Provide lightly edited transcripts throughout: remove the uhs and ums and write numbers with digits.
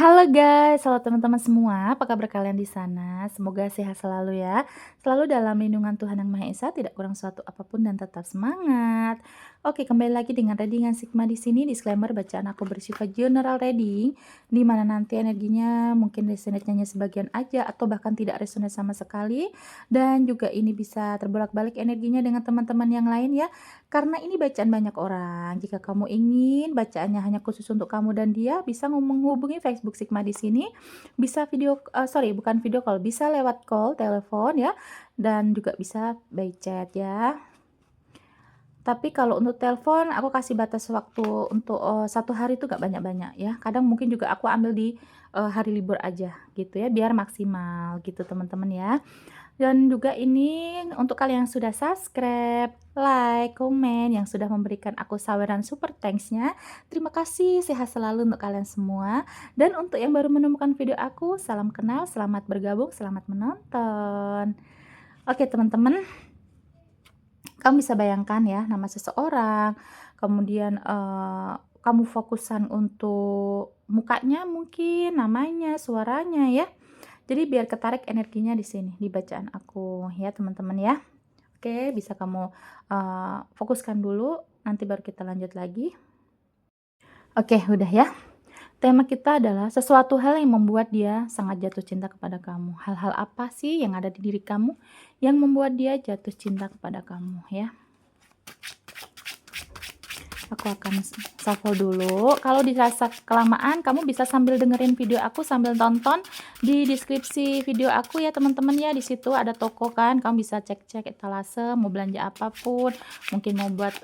Halo guys, halo teman-teman semua, apa kabar kalian di sana? Semoga sehat selalu ya. Selalu dalam lindungan Tuhan Yang Maha Esa, tidak kurang suatu apapun dan tetap semangat. Oke, kembali lagi dengan readingan Sigma di sini. Disclaimer, bacaan aku bersifat general reading, di mana nanti energinya mungkin resonate-nya sebagian aja atau bahkan tidak resonate sama sekali. Dan juga ini bisa terbolak-balik energinya dengan teman-teman yang lain ya. Karena ini bacaan banyak orang. Jika kamu ingin bacaannya hanya khusus untuk kamu dan dia, bisa menghubungi Facebook Sigma di sini. Bisa bukan video call, bisa lewat call, telepon ya, dan juga bisa by chat ya. Tapi kalau untuk telepon, aku kasih batas waktu untuk 1 hari itu gak banyak-banyak ya. Kadang mungkin juga aku ambil di hari libur aja gitu ya, biar maksimal gitu teman-teman ya. Dan juga ini untuk kalian yang sudah subscribe, like, komen, yang sudah memberikan aku saweran super thanks-nya. Terima kasih, sehat selalu untuk kalian semua. Dan untuk yang baru menemukan video aku, salam kenal, selamat bergabung, selamat menonton. Oke teman-teman, kamu bisa bayangkan ya nama seseorang, kemudian kamu fokusan untuk mukanya mungkin, namanya, suaranya ya. Jadi biar ketarik energinya di sini, di bacaan aku ya teman-teman ya. Oke, bisa kamu fokuskan dulu, nanti baru kita lanjut lagi. Oke, udah ya. Tema kita adalah sesuatu hal yang membuat dia sangat jatuh cinta kepada kamu. Hal-hal apa sih yang ada di diri kamu yang membuat dia jatuh cinta kepada kamu ya? Aku akan shuffle dulu. Kalau dirasa kelamaan, kamu bisa sambil dengerin video aku sambil tonton. Di deskripsi video aku ya teman-teman ya, di situ ada toko kan, kamu bisa cek-cek etalase, mau belanja apapun, mungkin mau buat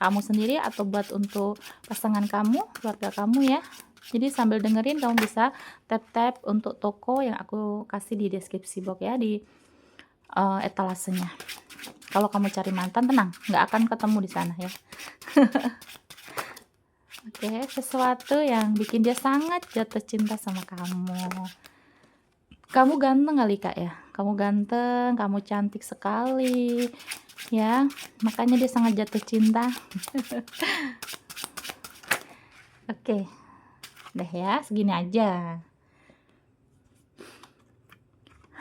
kamu sendiri atau buat untuk pasangan kamu, keluarga kamu ya. Jadi sambil dengerin kamu bisa tap-tap untuk toko yang aku kasih di deskripsi box ya, di etalasenya. Kalau kamu cari mantan, tenang, nggak akan ketemu di sana ya. Oke, sesuatu yang bikin dia sangat jatuh cinta sama kamu. Kamu ganteng kali Kak ya? Kamu ganteng, kamu cantik sekali ya, makanya dia sangat jatuh cinta. Oke, deh ya, segini aja.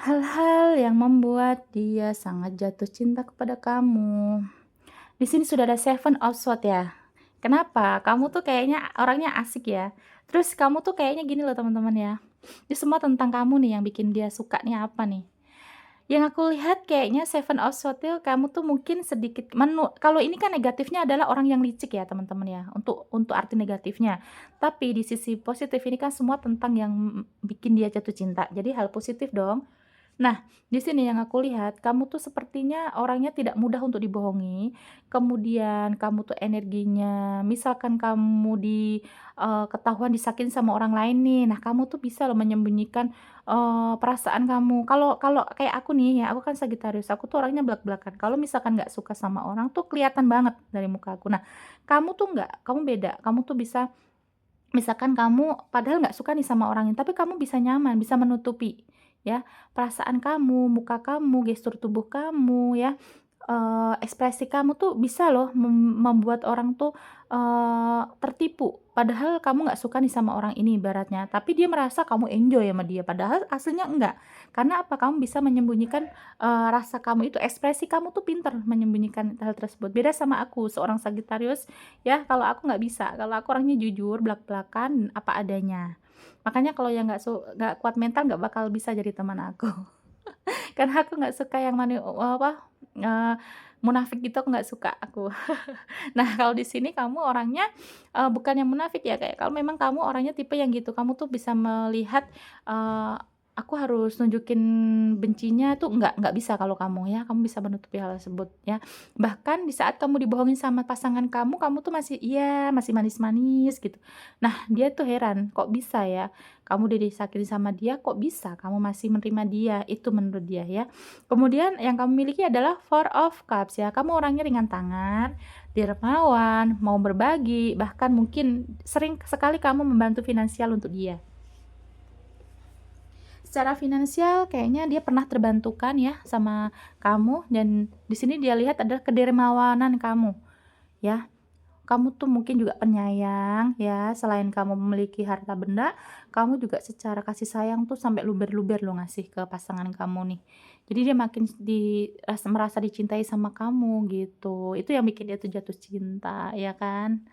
Hal-hal yang membuat dia sangat jatuh cinta kepada kamu. Di sini sudah ada Seven of Swords ya. Kenapa? Kamu tuh kayaknya orangnya asik ya. Terus kamu tuh kayaknya gini loh teman-teman ya. Ini semua tentang kamu nih yang bikin dia suka nih apa nih? Yang aku lihat kayaknya Seven of Swords itu kamu tuh mungkin sedikit kalau ini kan negatifnya adalah orang yang licik ya teman-teman ya, untuk arti negatifnya. Tapi di sisi positif ini kan semua tentang yang bikin dia jatuh cinta. Jadi hal positif dong. Nah, di sini yang aku lihat, kamu tuh sepertinya orangnya tidak mudah untuk dibohongi. Kemudian kamu tuh energinya, misalkan kamu ketahuan disakitin sama orang lain nih. Nah, kamu tuh bisa loh menyembunyikan perasaan kamu. Kalau kalau kayak aku nih ya, aku kan Sagittarius, aku tuh orangnya belak-belakan. Kalau misalkan nggak suka sama orang tuh kelihatan banget dari muka aku. Nah, kamu tuh nggak, kamu beda. Kamu tuh bisa, misalkan kamu padahal nggak suka nih sama orang ini, tapi kamu bisa nyaman, bisa menutupi ya perasaan kamu, muka kamu, gestur tubuh kamu ya, ekspresi kamu tuh bisa loh membuat orang tuh tertipu. Padahal kamu nggak suka nih sama orang ini ibaratnya, tapi dia merasa kamu enjoy sama dia, padahal aslinya enggak. Karena apa? Kamu bisa menyembunyikan rasa kamu itu, ekspresi kamu tuh pinter menyembunyikan hal tersebut. Beda sama aku, seorang Sagittarius ya, kalau aku nggak bisa, kalau aku orangnya jujur, belak-belakan, apa adanya. Makanya kalau yang nggak kuat mental nggak bakal bisa jadi teman aku. Karena aku nggak suka yang eee, munafik gitu, aku nggak suka aku. Nah, kalau di sini kamu orangnya bukan yang munafik ya, kayak kalau memang kamu orangnya tipe yang gitu, kamu tuh bisa melihat, eee, aku harus nunjukin bencinya tuh nggak bisa kalau kamu ya, kamu bisa menutupi hal tersebut ya. Bahkan di saat kamu dibohongin sama pasangan kamu tuh masih iya, masih manis-manis gitu. Nah, dia tuh heran, kok bisa ya, kamu udah disakitin sama dia, kok bisa kamu masih menerima dia, itu menurut dia ya. Kemudian yang kamu miliki adalah Four of Cups ya, kamu orangnya ringan tangan, dermawan, mau berbagi, bahkan mungkin sering sekali kamu membantu finansial untuk dia. Secara finansial kayaknya dia pernah terbantukan ya sama kamu, dan di sini dia lihat adalah kedermawanan kamu ya. kamu tuh mungkin juga penyayang ya, selain kamu memiliki harta benda, kamu juga secara kasih sayang tuh sampai luber-luber loh ngasih ke pasangan kamu nih. Jadi dia makin merasa dicintai sama kamu gitu, itu yang bikin dia tuh jatuh cinta, ya kan.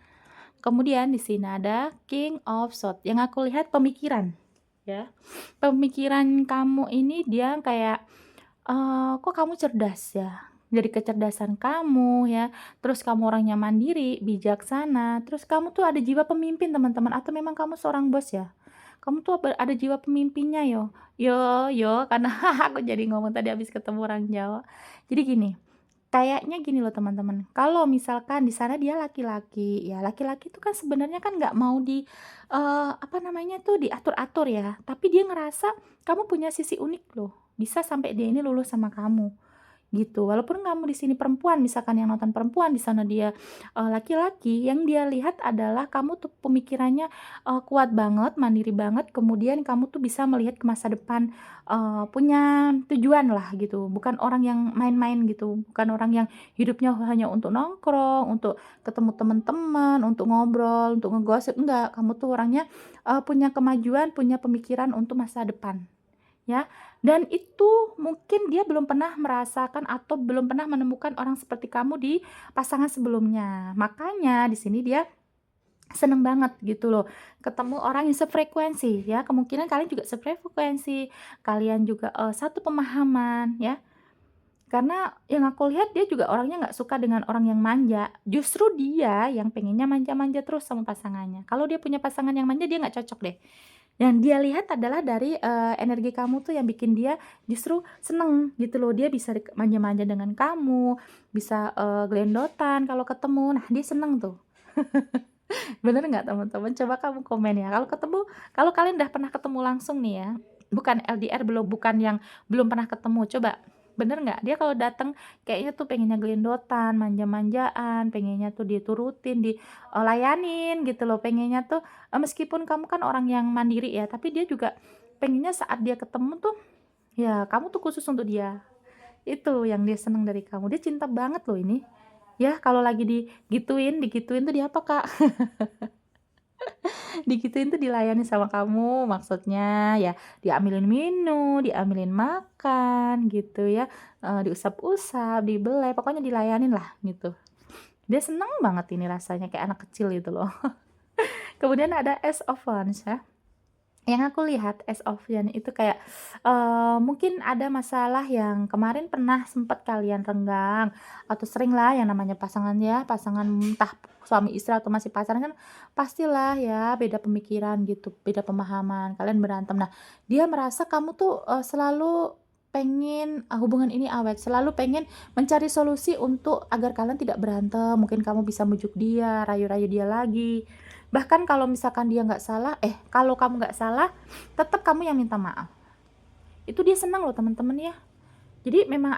Kemudian di sini ada King of Swords, yang aku lihat pemikiran, ya. Pemikiran kamu ini dia kayak, kok kamu cerdas ya? Dari kecerdasan kamu ya, terus kamu orangnya mandiri, bijaksana, terus kamu tuh ada jiwa pemimpin teman-teman, atau memang kamu seorang bos ya? Kamu tuh ada jiwa pemimpinnya yo, karena aku jadi ngomong tadi habis ketemu orang Jawa. Jadi gini, kayaknya gini loh teman-teman, kalau misalkan di sana dia laki-laki, ya laki-laki itu kan sebenarnya kan nggak mau apa namanya tuh, diatur-atur ya, tapi dia ngerasa kamu punya sisi unik loh, bisa sampai dia ini luluh sama kamu. Gitu, walaupun kamu di sini perempuan, misalkan yang nonton perempuan, di sana dia, laki-laki, yang dia lihat adalah kamu tuh pemikirannya, kuat banget, mandiri banget, kemudian kamu tuh bisa melihat ke masa depan, punya tujuan lah gitu, bukan orang yang main-main gitu, bukan orang yang hidupnya hanya untuk nongkrong, untuk ketemu teman-teman, untuk ngobrol, untuk ngegosip, enggak, kamu tuh orangnya, punya kemajuan, punya pemikiran untuk masa depan. Ya, dan itu mungkin dia belum pernah merasakan atau belum pernah menemukan orang seperti kamu di pasangan sebelumnya. Makanya di sini dia seneng banget gitu loh, ketemu orang yang sefrekuensi ya, kemungkinan kalian juga sefrekuensi, kalian juga, satu pemahaman ya. Karena yang aku lihat dia juga orangnya nggak suka dengan orang yang manja, justru dia yang pengennya manja-manja terus sama pasangannya. Kalau dia punya pasangan yang manja dia nggak cocok deh. Yang dia lihat adalah dari, energi kamu tuh yang bikin dia justru seneng gitu loh, dia bisa manja-manja dengan kamu, bisa, gelendotan kalau ketemu, nah dia seneng tuh. Bener nggak teman-teman? Coba kamu komen ya, kalau kalian udah pernah ketemu langsung nih ya, bukan LDR, bukan yang belum pernah ketemu, coba bener nggak? Dia kalau datang kayaknya tuh pengennya gelendotan, manja-manjaan, pengennya tuh diturutin, layanin gitu loh, pengennya tuh, meskipun kamu kan orang yang mandiri ya, tapi dia juga pengennya saat dia ketemu tuh, ya kamu tuh khusus untuk dia. Itu yang dia seneng dari kamu, dia cinta banget loh ini. Ya kalau lagi digituin tuh dia apa, Kak? Digituin tuh dilayani sama kamu, maksudnya ya diambilin minum, diambilin makan gitu ya, diusap-usap, dibelai, pokoknya dilayanin lah gitu. Dia seneng banget ini rasanya kayak anak kecil gitu loh. Kemudian ada Ace of Wands ya. Yang aku lihat Ace of Wands itu kayak, mungkin ada masalah yang kemarin pernah sempat kalian renggang, atau sering lah yang namanya pasangan ya, pasangan entah suami istri atau masih pacaran kan pastilah ya beda pemikiran gitu, beda pemahaman, kalian berantem. Nah, dia merasa kamu tuh, selalu pengen, hubungan ini awet, selalu pengen mencari solusi untuk agar kalian tidak berantem, mungkin kamu bisa bujuk dia, rayu-rayu dia lagi. Bahkan kalau misalkan dia nggak salah kalau kamu nggak salah, tetap kamu yang minta maaf. Itu dia senang loh teman-teman ya. Jadi memang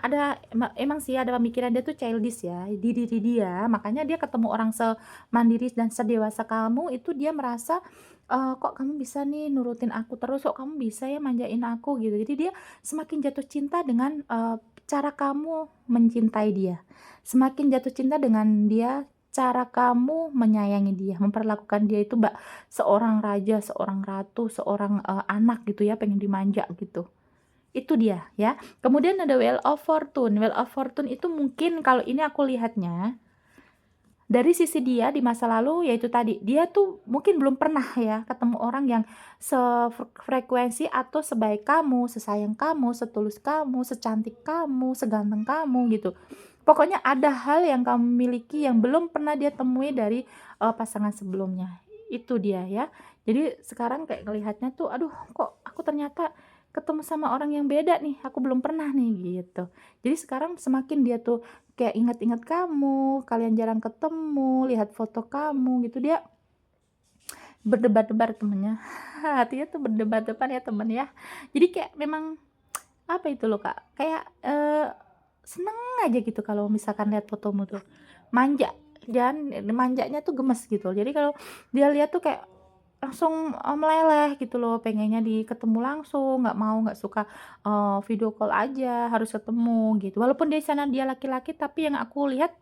emang sih ada pemikiran dia tuh childish ya, di diri dia, makanya dia ketemu orang semandiri dan sedewasa kamu, itu dia merasa, "Kok kamu bisa nih nurutin aku terus, kok kamu bisa ya manjain aku?" Gitu. Jadi dia semakin jatuh cinta dengan, cara kamu mencintai dia, semakin jatuh cinta dengan cara kamu menyayangi dia, memperlakukan dia itu seorang raja, seorang ratu, seorang, anak gitu ya, pengen dimanja gitu. Itu dia ya. Kemudian ada Wheel of Fortune. Wheel of Fortune itu mungkin kalau ini aku lihatnya, dari sisi dia di masa lalu yaitu tadi, dia tuh mungkin belum pernah ya ketemu orang yang sefrekuensi atau sebaik kamu, sesayang kamu, setulus kamu, secantik kamu, seganteng kamu gitu. Pokoknya ada hal yang kamu miliki yang belum pernah dia temui dari, pasangan sebelumnya. Itu dia ya. Jadi sekarang kayak ngelihatnya tuh, "Aduh kok aku ternyata ketemu sama orang yang beda nih, aku belum pernah nih," gitu. Jadi sekarang semakin dia tuh kayak inget-inget kamu, kalian jarang ketemu, lihat foto kamu gitu, dia berdebar-debar temennya. Hatinya tuh berdebar-debar ya temen ya. Jadi kayak memang, apa itu loh Kak, kayak, seneng aja gitu kalau misalkan lihat fotomu tuh. Manja, dan manjanya tuh gemes gitu. Jadi kalau dia lihat tuh kayak langsung, meleleh gitu loh, pengennya ketemu langsung, nggak suka, video call aja, harus ketemu gitu. Walaupun di sana dia laki-laki, tapi yang aku lihat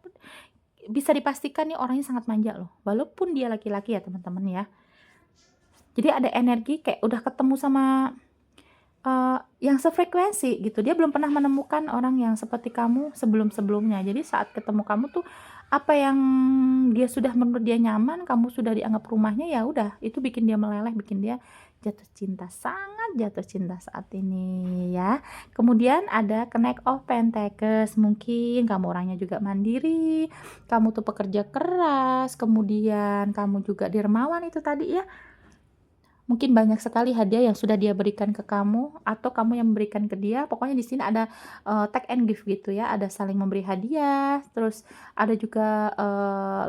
bisa dipastikan nih orangnya sangat manja loh, walaupun dia laki-laki ya teman-teman ya. Jadi ada energi kayak udah ketemu sama, yang sefrekuensi gitu, dia belum pernah menemukan orang yang seperti kamu sebelum-sebelumnya. Jadi saat ketemu kamu tuh, apa yang dia sudah menurut dia nyaman, kamu sudah dianggap rumahnya, ya udah, itu bikin dia meleleh, bikin dia jatuh cinta, sangat jatuh cinta saat ini ya. Kemudian ada Knight of Pentacles, mungkin kamu orangnya juga mandiri, kamu tuh pekerja keras, kemudian kamu juga dermawan itu tadi ya. Mungkin banyak sekali hadiah yang sudah dia berikan ke kamu atau kamu yang memberikan ke dia. Pokoknya di sini ada, take and give gitu ya, ada saling memberi hadiah, terus ada juga,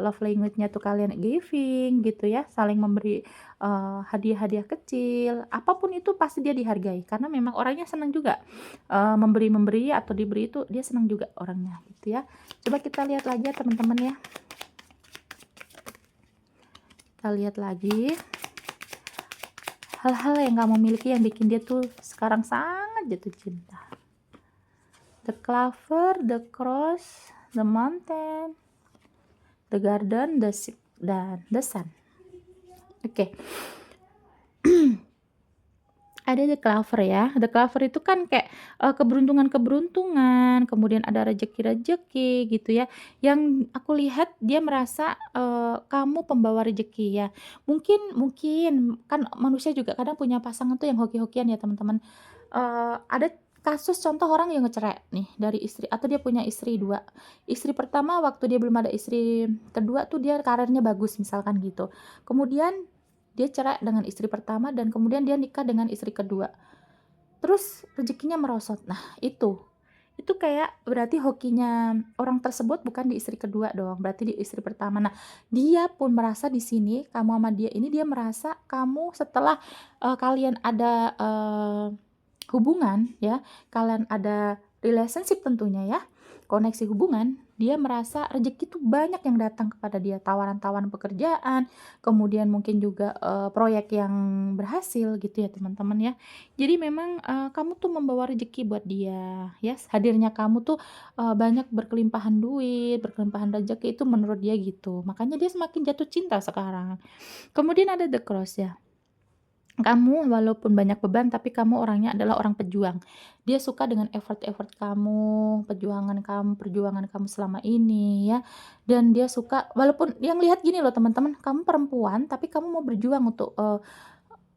love language-nya tuh kalian giving gitu ya, saling memberi, hadiah-hadiah kecil, apapun itu pasti dia dihargai karena memang orangnya senang juga, memberi-memberi atau diberi itu dia senang juga orangnya gitu ya. Coba kita lihat lagi ya teman-teman ya, kita lihat lagi. Hal-hal yang kamu miliki yang bikin dia tuh sekarang sangat jatuh cinta. The clover, the cross, the mountain, the garden, the ship, dan the sun. Oke. Ada the clover ya. The clover itu kan kayak, keberuntungan-keberuntungan, kemudian ada rezeki-rezeki gitu ya. Yang aku lihat dia merasa, kamu pembawa rezeki ya. Mungkin mungkin kan manusia juga kadang punya pasangan tuh yang hoki-hokian ya teman-teman. Ada kasus contoh orang yang ngecerai nih dari istri atau dia punya istri 2. Istri pertama waktu dia belum ada istri kedua tuh dia karirnya bagus misalkan gitu. Kemudian dia cerai dengan istri pertama dan kemudian dia nikah dengan istri kedua. Terus rezekinya merosot. Nah, itu kayak berarti hokinya orang tersebut bukan di istri kedua dong, berarti di istri pertama. Nah, dia pun merasa di sini kamu sama dia ini dia merasa kamu setelah, kalian ada, hubungan ya, kalian ada relationship tentunya ya, koneksi hubungan, dia merasa rezeki tuh banyak yang datang kepada dia, tawaran-tawaran pekerjaan, kemudian mungkin juga, proyek yang berhasil gitu ya teman-teman ya. Jadi memang, kamu tuh membawa rezeki buat dia ya, hadirnya kamu tuh, banyak berkelimpahan duit, berkelimpahan rezeki itu menurut dia gitu, makanya dia semakin jatuh cinta sekarang. Kemudian ada the cross ya. Kamu walaupun banyak beban, tapi kamu orangnya adalah orang pejuang. Dia suka dengan effort-effort kamu, perjuangan kamu selama ini ya. Dan dia suka walaupun yang lihat gini loh teman-teman, kamu perempuan tapi kamu mau berjuang untuk,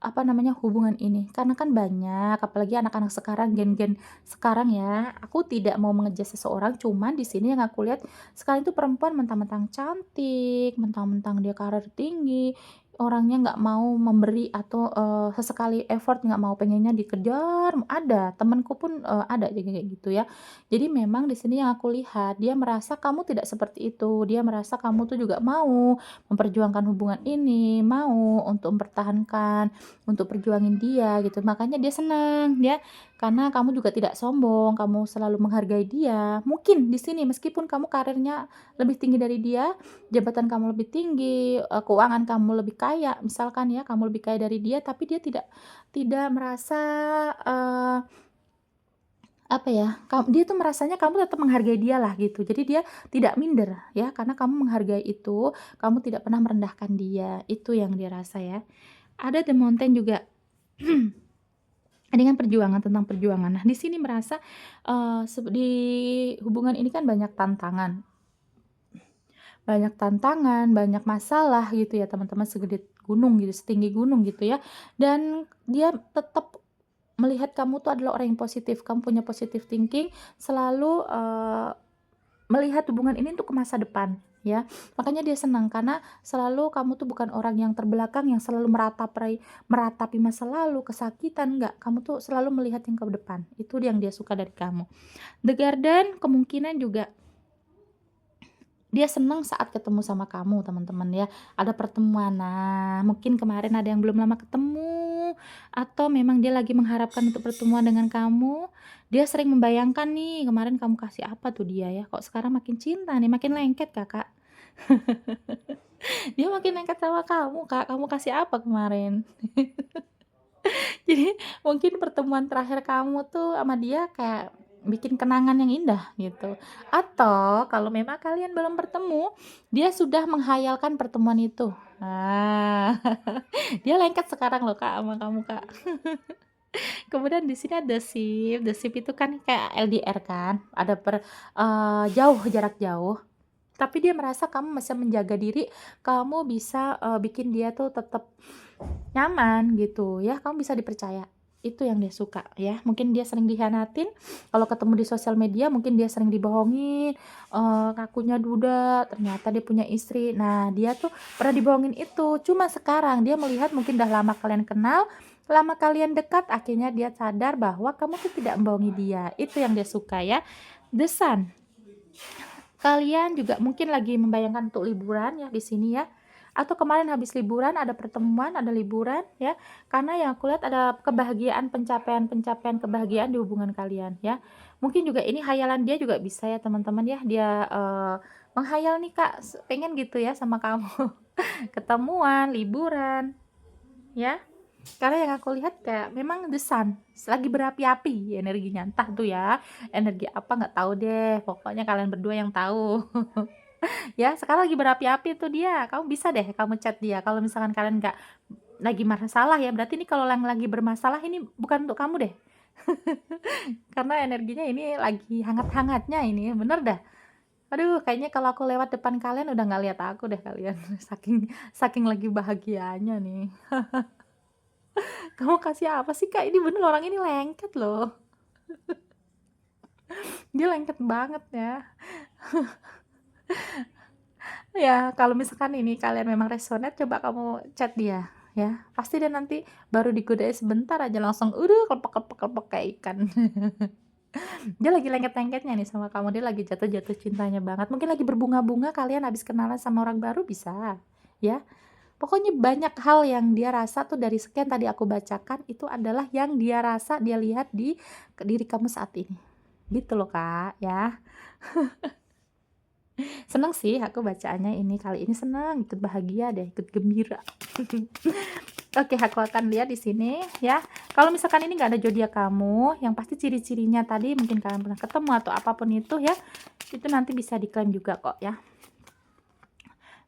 apa namanya, hubungan ini. Karena kan banyak, apalagi anak-anak sekarang, gen-gen sekarang ya, aku tidak mau mengejas seseorang, cuman di sini yang aku lihat sekarang itu perempuan mentang-mentang cantik, mentang-mentang dia karir tinggi, orangnya nggak mau memberi atau, sesekali effort nggak mau, pengennya dikejar, ada, temenku pun, ada yang kayak gitu ya. Jadi memang di sini yang aku lihat, dia merasa kamu tidak seperti itu, dia merasa kamu tuh juga mau memperjuangkan hubungan ini, mau untuk mempertahankan, untuk perjuangin dia gitu. Makanya dia senang, dia karena kamu juga tidak sombong, kamu selalu menghargai dia. Mungkin di sini meskipun kamu karirnya lebih tinggi dari dia, jabatan kamu lebih tinggi, keuangan kamu lebih kaya, misalkan ya, kamu lebih kaya dari dia, tapi dia tidak tidak merasa, eee, apa ya, dia tuh merasanya kamu tetap menghargai dia lah gitu. Jadi dia tidak minder ya, karena kamu menghargai itu, kamu tidak pernah merendahkan dia, itu yang dia rasa ya. Ada The Mountain juga. Dengan perjuangan, tentang perjuangan. Nah, di sini merasa, di hubungan ini kan banyak masalah gitu ya teman-teman, segede gunung gitu, setinggi gunung gitu ya. Dan dia tetap melihat kamu tuh adalah orang yang positif, kamu punya positive thinking, selalu, melihat hubungan ini untuk ke masa depan, ya. Makanya dia senang karena selalu kamu tuh bukan orang yang terbelakang, yang selalu meratapi masa lalu, kesakitan, enggak. Kamu tuh selalu melihat yang ke depan, itu yang dia suka dari kamu. The Garden kemungkinan juga dia senang saat ketemu sama kamu teman-teman ya, ada pertemuan. Nah, mungkin kemarin ada yang belum lama ketemu, atau memang dia lagi mengharapkan untuk pertemuan dengan kamu. Dia sering membayangkan nih, kemarin kamu kasih apa tuh dia ya, kok sekarang makin cinta nih, makin lengket Kakak. Dia makin lengket sama kamu Kak, kamu kasih apa kemarin? Jadi mungkin pertemuan terakhir kamu tuh sama dia kayak, bikin kenangan yang indah gitu. Atau kalau memang kalian belum bertemu, dia sudah menghayalkan pertemuan itu. Nah, dia lengket sekarang loh Kak sama kamu Kak. Kemudian di sini ada sip, the sip itu kan kayak LDR kan, ada jauh, jarak jauh, tapi dia merasa kamu masih menjaga diri, kamu bisa, bikin dia tuh tetap nyaman gitu ya, kamu bisa dipercaya. Itu yang dia suka ya. Mungkin dia sering dikhianatin, kalau ketemu di sosial media mungkin dia sering dibohongin, ngakunya duda, ternyata dia punya istri. Nah, dia tuh pernah dibohongin itu, cuma sekarang dia melihat mungkin udah lama kalian kenal, lama kalian dekat, akhirnya dia sadar bahwa kamu tuh tidak membohongi dia. Itu yang dia suka ya. The Sun, kalian juga mungkin lagi membayangkan untuk liburan ya di sini ya, atau kemarin habis liburan ada pertemuan, ada liburan ya, karena yang aku lihat ada kebahagiaan, pencapaian-pencapaian kebahagiaan di hubungan kalian ya. Mungkin juga ini hayalan dia juga bisa ya teman-teman ya, dia menghayal nih Kak, pengen gitu ya sama kamu, ketemuan, liburan ya. Karena yang aku lihat kayak memang The Sun lagi berapi-api energinya, entah tuh ya energi apa nggak tahu deh, pokoknya kalian berdua yang tahu. Ya sekarang lagi berapi-api tuh dia, kamu bisa deh kamu chat dia kalau misalkan kalian nggak lagi masalah ya, berarti ini kalau yang lagi bermasalah ini bukan untuk kamu deh. Karena energinya ini lagi hangat-hangatnya ini, bener dah. Aduh kayaknya kalau aku lewat depan kalian udah nggak lihat aku deh kalian, saking saking lagi bahagianya nih. Kamu kasih apa sih Kak? Ini bener orang ini lengket loh, dia lengket banget ya. Ya, kalau misalkan ini kalian memang resonate, coba kamu chat dia, ya. Pasti dia nanti baru digodain sebentar aja langsung, klepek-klepek-klepek kayak ikan. Dia lagi lengket-lengketnya nih sama kamu, dia lagi jatuh-jatuh cintanya banget. Mungkin lagi berbunga-bunga, kalian habis kenalan sama orang baru bisa, ya. Pokoknya banyak hal yang dia rasa tuh dari sekian tadi aku bacakan, itu adalah yang dia rasa, dia lihat di diri kamu saat ini. Gitu loh, Kak, ya. Seneng sih aku bacaannya ini, kali ini seneng, ikut bahagia deh, ikut gembira. Oke, aku akan lihat di sini ya. Kalau misalkan ini nggak ada zodiak kamu, yang pasti ciri-cirinya tadi mungkin kalian pernah ketemu atau apapun itu ya, itu nanti bisa diklaim juga kok ya.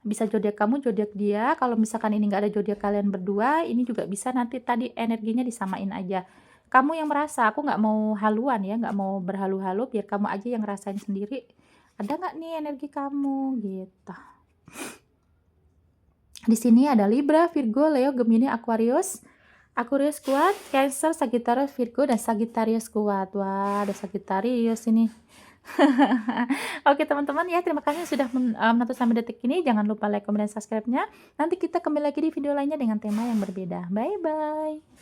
Bisa zodiak kamu, zodiak dia. Kalau misalkan ini nggak ada zodiak kalian berdua, ini juga bisa nanti tadi energinya disamain aja. Kamu yang merasa, aku nggak mau haluan ya, nggak mau berhalu-halu, biar kamu aja yang ngerasain sendiri. Ada nggak nih energi kamu gitu. Di sini ada Libra, Virgo, Leo, Gemini, Aquarius. Aquarius kuat, Cancer, Sagittarius, Virgo, dan Sagittarius kuat. Wah, ada Sagittarius ini. Oke teman-teman ya, terima kasih sudah menonton sampai detik ini. Jangan lupa like, comment, dan subscribe-nya. Nanti kita kembali lagi di video lainnya dengan tema yang berbeda. Bye-bye.